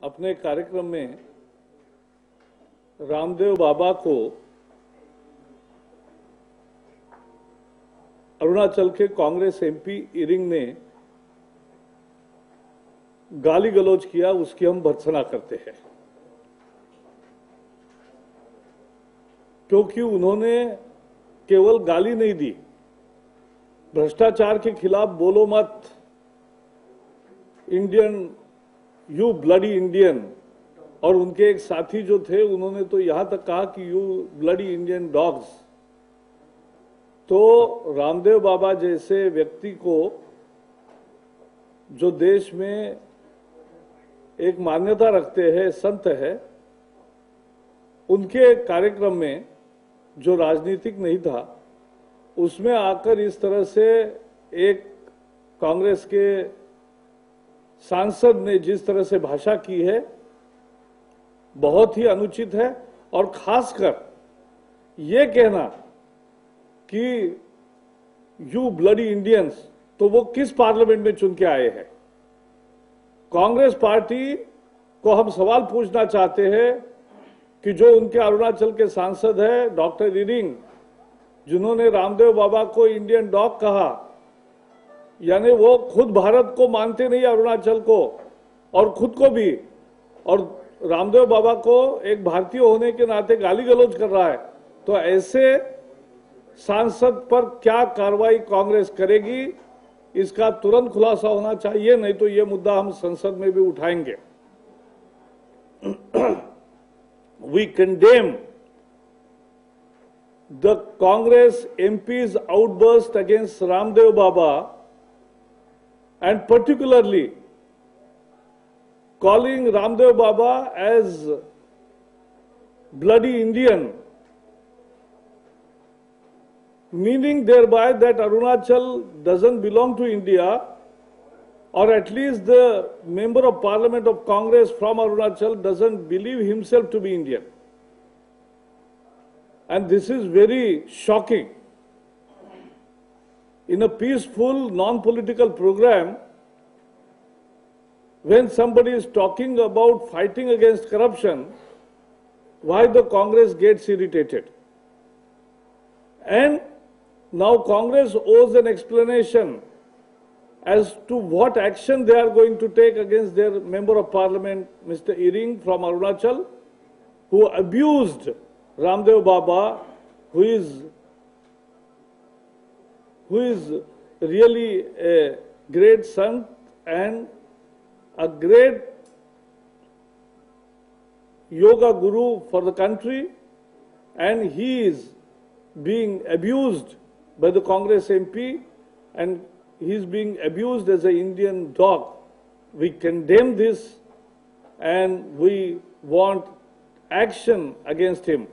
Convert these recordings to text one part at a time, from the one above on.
अपने कार्यक्रम में रामदेव बाबा को अरुणाचल के कांग्रेस एमपी इरिंग ने गाली गलौज किया, उसकी हम भर्त्सना करते हैं, क्योंकि उन्होंने केवल गाली नहीं दी, भ्रष्टाचार के खिलाफ बोलो मत, इंडियन, यू ब्लडी इंडियन, और उनके एक साथी जो थे उन्होंने तो यहां तक कहा कि यू ब्लडी इंडियन डॉग्स। तो रामदेव बाबा जैसे व्यक्ति को, जो देश में एक मान्यता रखते हैं, संत है, उनके कार्यक्रम में जो राजनीतिक नहीं था, उसमें आकर इस तरह से एक कांग्रेस के सांसद ने जिस तरह से भाषा की है, बहुत ही अनुचित है। और खासकर ये कहना कि यू ब्लडी इंडियंस, तो वो किस पार्लियामेंट में चुन के आए हैं? कांग्रेस पार्टी को हम सवाल पूछना चाहते हैं कि जो उनके अरुणाचल के सांसद है डॉक्टर इरिंग, जिन्होंने रामदेव बाबा को इंडियन डॉग कहा, यानी वो खुद भारत को मानते नहीं, अरुणाचल को और खुद को भी, और रामदेव बाबा को एक भारतीय होने के नाते गाली गलौज कर रहा है। तो ऐसे सांसद पर क्या कार्रवाई कांग्रेस करेगी, इसका तुरंत खुलासा होना चाहिए, नहीं तो ये मुद्दा हम संसद में भी उठाएंगे। We condemn the Congress MP's outburst against Ramdev Baba, and particularly calling Ramdev Baba as bloody Indian, meaning thereby that Arunachal doesn't belong to India, or at least the member of parliament of Congress from Arunachal doesn't believe himself to be Indian. And this is very shocking. In a peaceful, non-political program, when somebody is talking about fighting against corruption, why the Congress gets irritated? And now Congress owes an explanation as to what action they are going to take against their member of parliament, Mr. Iring from Arunachal, who abused Ramdev Baba, who is really a great sant and a great yoga guru for the country, and he is being abused by the Congress MP, and he is being abused as an Indian dog. We condemn this and we want action against him,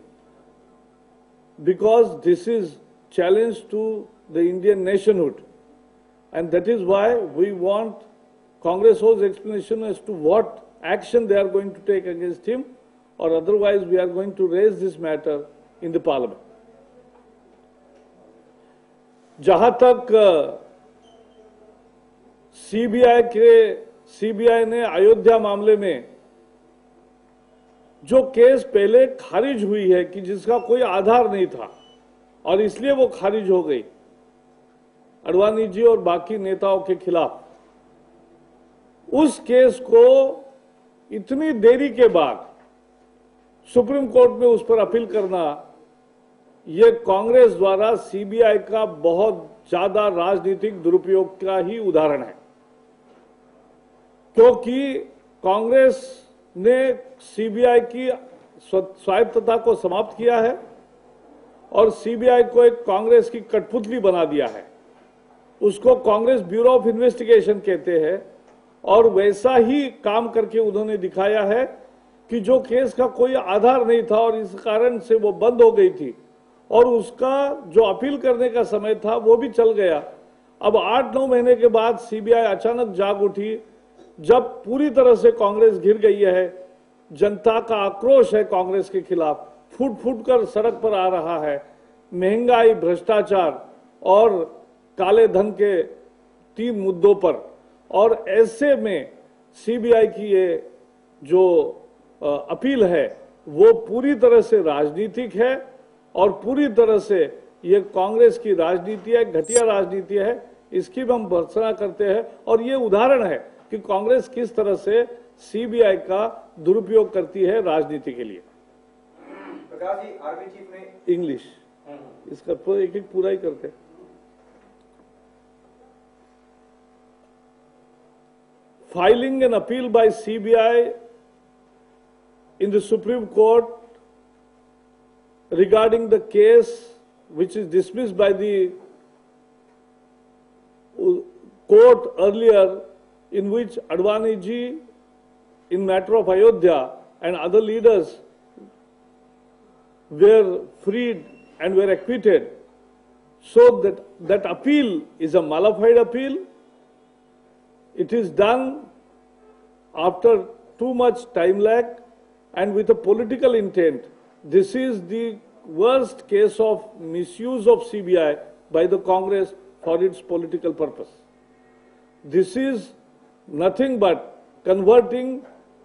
because this is challenge to the Indian nationhood, and that is why we want Congress holds explanation as to what action they are going to take against him, or otherwise we are going to raise this matter in the parliament. जहां तक CBI ने अयोध्या मामले में जो case पहले खारिज हुई है कि जिसका कोई आधार नहीं था और इसलिए वो खारिज हो गई अडवाणी जी और बाकी नेताओं के खिलाफ, उस केस को इतनी देरी के बाद सुप्रीम कोर्ट में उस पर अपील करना, ये कांग्रेस द्वारा सीबीआई का बहुत ज्यादा राजनीतिक दुरुपयोग का ही उदाहरण है, क्योंकि कांग्रेस ने सीबीआई की स्वायत्तता को समाप्त किया है और सीबीआई को एक कांग्रेस की कठपुतली बना दिया है। उसको कांग्रेस ब्यूरो ऑफ इन्वेस्टिगेशन कहते हैं, और वैसा ही काम करके उन्होंने दिखाया है कि जो केस का कोई आधार नहीं था और इस कारण से वो बंद हो गई थी, और उसका जो अपील करने का समय था वो भी चल गया। अब 8-9 महीने के बाद सीबीआई अचानक जाग उठी, जब पूरी तरह से कांग्रेस घिर गई है, जनता का आक्रोश है कांग्रेस के खिलाफ, फूट फूट कर सड़क पर आ रहा है, महंगाई, भ्रष्टाचार और काले धन के 3 मुद्दों पर, और ऐसे में सीबीआई की ये जो अपील है वो पूरी तरह से राजनीतिक है और पूरी तरह से ये कांग्रेस की राजनीति है, घटिया राजनीति है, इसकी भी हम भर्त्सना करते हैं। और ये उदाहरण है कि कांग्रेस किस तरह से सीबीआई का दुरुपयोग करती है राजनीति के लिए। प्रकाश जी, आर्मी चीफ ने इंग्लिश इसका तो एक एक पूरा ही करते। Filing an appeal by CBI in the Supreme Court regarding the case which is dismissed by the court earlier, in which Advani ji in matter of Ayodhya and other leaders were freed and were acquitted. So that appeal is a malified appeal. It is done after too much time lag and with a political intent. This is the worst case of misuse of CBI by the Congress for its political purpose. This is nothing but converting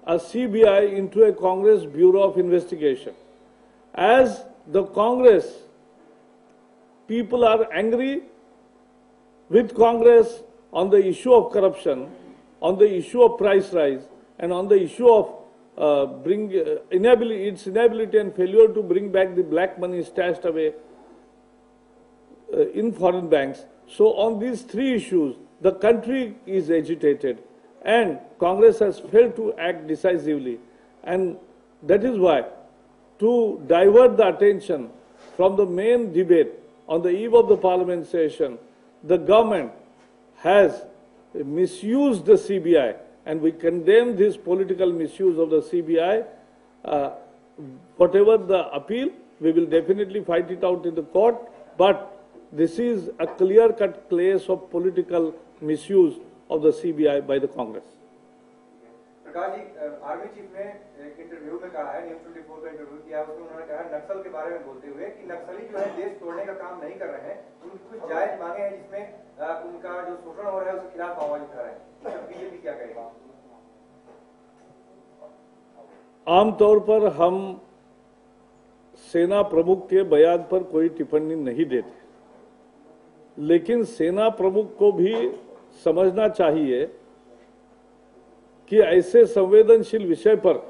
a CBI into a Congress Bureau of Investigation. As the Congress people are angry with Congress on the issue of corruption, on the issue of price rise, and on the issue of its inability and failure to bring back the black money stashed away in foreign banks. So on these three issues, the country is agitated and Congress has failed to act decisively. And that is why, to divert the attention from the main debate on the eve of the parliament session, the government has misused the CBI, and we condemn this political misuse of the CBI. Whatever the appeal, we will definitely fight it out in the court, but this is a clear-cut case of political misuse of the CBI by the Congress. Prakash ji, army chief ने एक interview में कहा है, news 24 का interview किया, उसमें उन्होंने कहा नक्सल के बारे में बोलते हुए कि नक्सली जो है देश तोड़ने का काम नहीं कर रहे हैं, उनकी कुछ जायज मांगे हैं जिसमें उनका जो शोषण हो रहा है उसके खिलाफ आवाज उठा रहे हैं। बीजेपी क्या कहेगा? आमतौर पर हम सेना प्रमुख के बयान पर कोई टिप्पणी नहीं देते, लेकिन सेना प्रमुख को भी समझना चाहिए कि ऐसे संवेदनशील विषय पर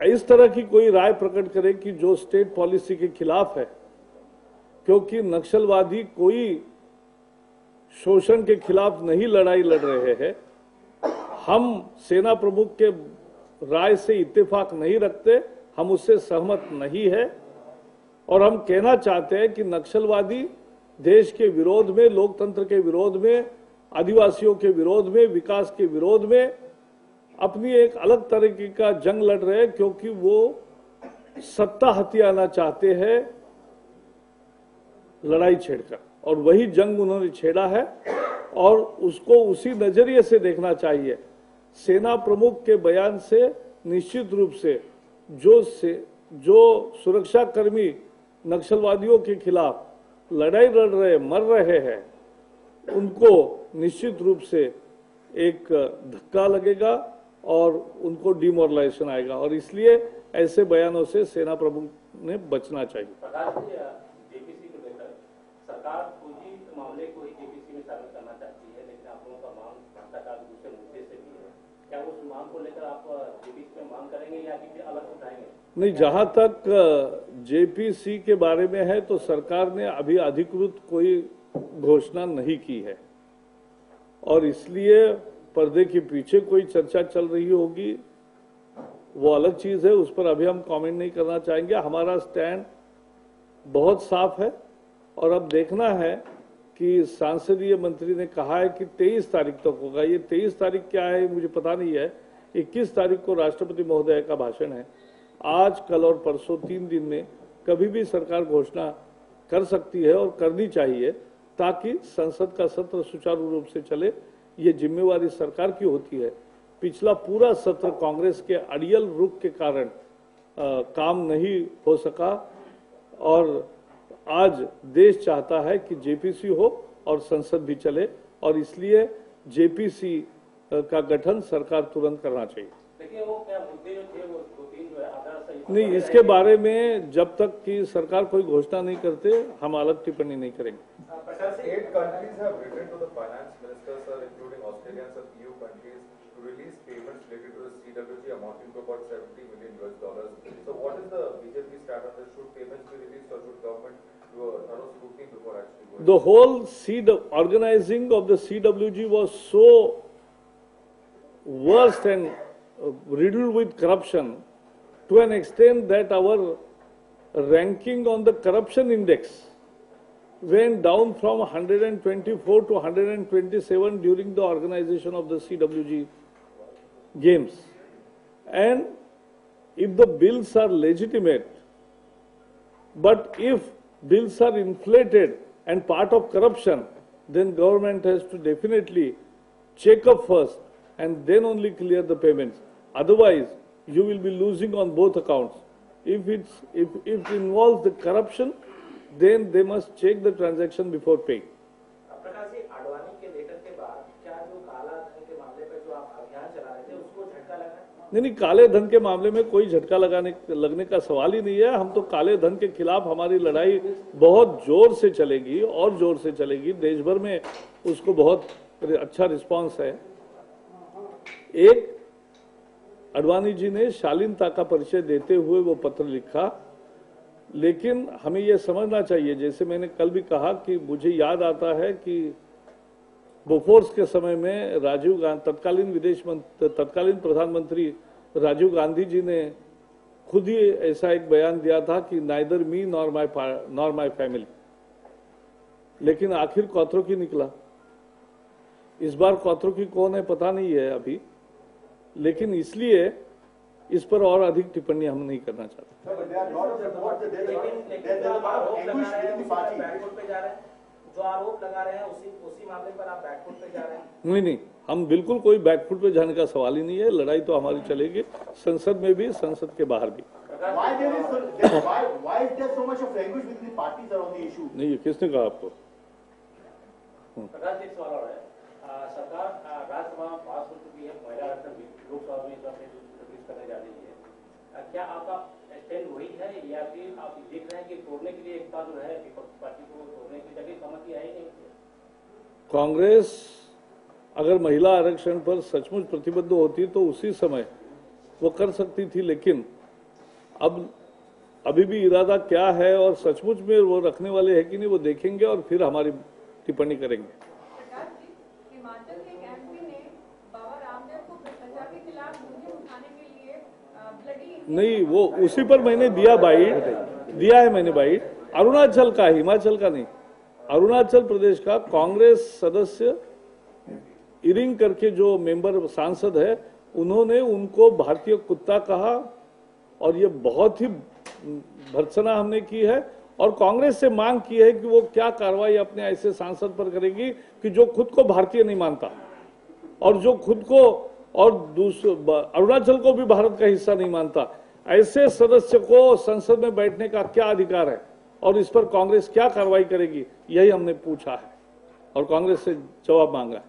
इस तरह की कोई राय प्रकट करे कि जो स्टेट पॉलिसी के खिलाफ है, क्योंकि नक्सलवादी कोई शोषण के खिलाफ नहीं लड़ाई लड़ रहे हैं। हम सेना प्रमुख के राय से इत्तेफाक नहीं रखते, हम उससे सहमत नहीं है और हम कहना चाहते हैं कि नक्सलवादी देश के विरोध में, लोकतंत्र के विरोध में, आदिवासियों के विरोध में, विकास के विरोध में अपनी एक अलग तरीके का जंग लड़ रहे हैं, क्योंकि वो सत्ता हथियाना चाहते हैं लड़ाई छेड़कर, और वही जंग उन्होंने छेड़ा है और उसको उसी नजरिए से देखना चाहिए। सेना प्रमुख के बयान से निश्चित रूप से जो सुरक्षाकर्मी नक्सलवादियों के खिलाफ लड़ाई लड़ रहे, मर रहे हैं, उनको निश्चित रूप से एक धक्का लगेगा और उनको डिमोरलाइजेशन आएगा, और इसलिए ऐसे बयानों से सेना प्रमुख ने बचना चाहिए। जेपीसी को लेकर सरकार फौजी मामले को ही जेपीसी में शामिल करना चाहती है, लेकिन आप लोगों का मांग भ्रष्टाचार दूसरे मुद्दे से भी है। क्या उस मांग को लेकर आप जेपीसी में मांग करेंगे या किसी अलग उठाएंगे? नहीं, जहां तक जेपीसी के बारे में है तो सरकार ने अभी अधिकृत कोई घोषणा नहीं की है, और इसलिए पर्दे के पीछे कोई चर्चा चल रही होगी, वो अलग चीज है, उस पर अभी हम कमेंट नहीं करना चाहेंगे। हमारा स्टैंड बहुत साफ है और अब देखना है कि सांसदीय मंत्री ने कहा है कि 23 तारीख तक होगा। ये 23 तारीख क्या है मुझे पता नहीं है। 21 तारीख को राष्ट्रपति महोदय का भाषण है। आज, कल और परसों 3 दिन में कभी भी सरकार घोषणा कर सकती है और करनी चाहिए, ताकि संसद का सत्र सुचारू रूप से चले। ये जिम्मेवारी सरकार की होती है। पिछला पूरा सत्र कांग्रेस के अड़ियल रुख के कारण काम नहीं हो सका, और आज देश चाहता है कि जेपीसी हो और संसद भी चले, और इसलिए जेपीसी का गठन सरकार तुरंत करना चाहिए। देखिए वो क्या मुद्दे जो थे वो 2-3 जो है आधार संहिता नहीं, इसके बारे में जब तक कि सरकार कोई घोषणा नहीं करते हम अलग टिप्पणी नहीं करेंगे। Eight countries have written to the finance ministers, sir, including Australia and some EU countries, to release payments related to the CWG amounting to about $70 million. So, what is the BJP stand on this? Should payments be released, or should government do a thorough scrutiny before actually going? The whole organizing of the CWG was so worst and riddled with corruption to an extent that our ranking on the corruption index went down from 124 to 127 during the organization of the CWG games. And if the bills are legitimate, but if bills are inflated and part of corruption, then government has to definitely check up first and then only clear the payments. Otherwise, you will be losing on both accounts. If it involves the corruption, then they must check the transaction before paying. Prakash ji, Advani के letter के बाद क्या जो काला धन के मामले पर जो आप अभियान चला रहे थे उसको झटका लगा? नहीं, काले धन के मामले में कोई झटका लगने का सवाल ही नहीं है। हम तो काले धन के खिलाफ हमारी लड़ाई बहुत जोर से चलेगी और जोर से चलेगी। देश भर में उसको बहुत अच्छा रिस्पांस है। एक, आडवाणी जी ने शालीनता का परिचय देते हुए वो पत्र लिखा, लेकिन हमें यह समझना चाहिए, जैसे मैंने कल भी कहा कि मुझे याद आता है कि बोफोर्स के समय में राजीव गांधी तत्कालीन प्रधानमंत्री राजीव गांधी जी ने खुद ही ऐसा एक बयान दिया था कि neither me nor my family. लेकिन आखिर क्वात्रो की निकला। इस बार क्वात्रो की कौन है पता नहीं है अभी, लेकिन इसलिए इस पर और अधिक टिप्पणी हम नहीं करना चाहते। जो आरोप लगा रहे हैं उसी मामले पर आप बैकफुट पे जा रहे हैं? नहीं, हम बिल्कुल कोई बैकफुट पे जाने का सवाल ही नहीं है। लड़ाई तो हमारी चलेगी, संसद में भी, संसद के बाहर भी। नहीं, ये किसने कहा आपको? प्रकाश जी, एक सवाल और है। सरकार राज्यसभा में पास हो चुकी है, महिला आरक्षण लोकसभा में इंट्रोड्यूस करने जा रही है। क्या आपका स्टैंड वही है या फिर आप देख रहे हैं कि तोड़ने के लिए एक बार जो है विपक्षी पार्टी को तोड़ने की जगह सहमति आई नहीं? कांग्रेस अगर महिला आरक्षण पर सचमुच प्रतिबद्ध होती तो उसी समय वो कर सकती थी, लेकिन अब अभी भी इरादा क्या है और सचमुच में वो रखने वाले हैं कि नहीं वो देखेंगे और फिर हमारी टिप्पणी करेंगे। हिमाचल के एमपी ने बाबा रामदेव को भ्रष्टाचार के खिलाफ मुहिम उठाने के लिए ब्लडी नहीं, वो उसी पर मैंने दिया है मैंने बाइट। अरुणाचल का, हिमाचल का नहीं, अरुणाचल प्रदेश का कांग्रेस सदस्य इरिंग करके जो मेंबर सांसद है, उन्होंने उनको भारतीय कुत्ता कहा और ये बहुत ही भर्त्सना हमने की है और कांग्रेस से मांग की है कि वो क्या कार्रवाई अपने ऐसे सांसद पर करेगी कि जो खुद को भारतीय नहीं मानता और जो खुद को और अरुणाचल को भी भारत का हिस्सा नहीं मानता। ऐसे सदस्य को संसद में बैठने का क्या अधिकार है और इस पर कांग्रेस क्या कार्रवाई करेगी, यही हमने पूछा है और कांग्रेस से जवाब मांगा है।